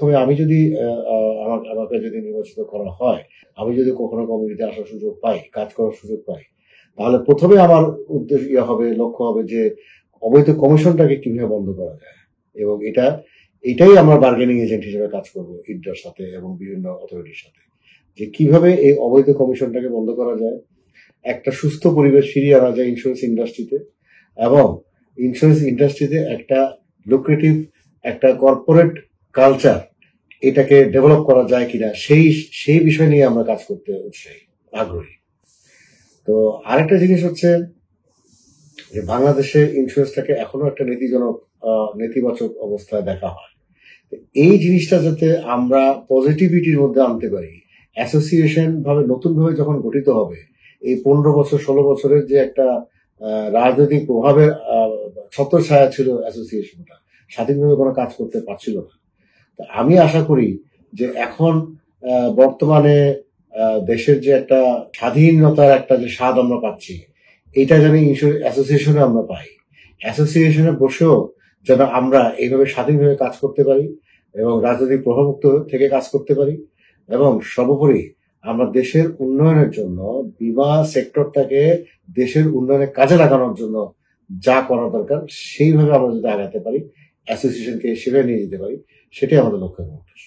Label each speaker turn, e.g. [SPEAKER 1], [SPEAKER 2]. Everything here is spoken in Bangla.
[SPEAKER 1] তবে আমি যদি আমাকে যদি নির্বাচিত করা হয়, আমি যদি কখনো কমিউনিটিতে আসার সুযোগ পাই, কাজ করার সুযোগ পাই, তাহলে প্রথমে আমার উদ্দেশ্য লক্ষ্য হবে যে অবৈধ কমিশনটাকে কিভাবে বন্ধ করা যায়, এবং এটাই আমরা বার্গেনিং এজেন্ট হিসেবে কাজ করবো ইডরার সাথে এবং বিভিন্ন অথরিটির সাথে, যে কিভাবে এই অবৈধ কমিশনটাকে বন্ধ করা যায়, একটা সুস্থ পরিবেশ ফিরিয়ে আনা যায় ইন্স্যুরেন্স ইন্ডাস্ট্রিতে, এবং ইন্স্যুরেন্স ইন্ডাস্ট্রিতে একটা লুক্রেটিভ একটা কর্পোরেট কালচার এটাকে ডেভেলপ করা যায় কিনা সেই বিষয় নিয়ে আমরা কাজ করতে আগ্রহী। তো আরেকটা জিনিস হচ্ছে যে বাংলাদেশে ইন্স্যুরেন্সটাকে এখনো একটা নেতিবাচক অবস্থায় দেখা হয়। এই জিনিসটা যাতে আমরা পজিটিভিটির মধ্যে আনতে পারি, অ্যাসোসিয়েশন ভাবে নতুন ভাবে যখন গঠিত হবে, এই 15 বছর 16 বছরের যে একটা রাজনৈতিক প্রভাবের ছত্রছায়া ছিল অ্যাসোসিয়েশনটা, স্বাধীনভাবে কোনো কাজ করতে পারছিল না। আমি আশা করি যে এখন বর্তমানে দেশের যে একটা স্বাধীনতার একটা যে স্বাদ আমরা পাচ্ছি, এটা যেন অ্যাসোসিয়েশনে আমরা পাই। অ্যাসোসিয়েশনে বসেও যেন আমরা এইভাবে স্বাধীনভাবে কাজ করতে পারি এবং রাজনৈতিক প্রভাবমুক্ত থেকে কাজ করতে পারি, এবং সর্বোপরি আমরা দেশের উন্নয়নের জন্য বিমা সেক্টরটাকে দেশের উন্নয়নে কাজে লাগানোর জন্য যা করা দরকার সেইভাবে আমরা যদি আগাতে পারি, অ্যাসোসিয়েশনকে সেভাবে নিয়ে যেতে পারি, সেটাই আমাদের লক্ষ্য এবং উদ্দেশ্য।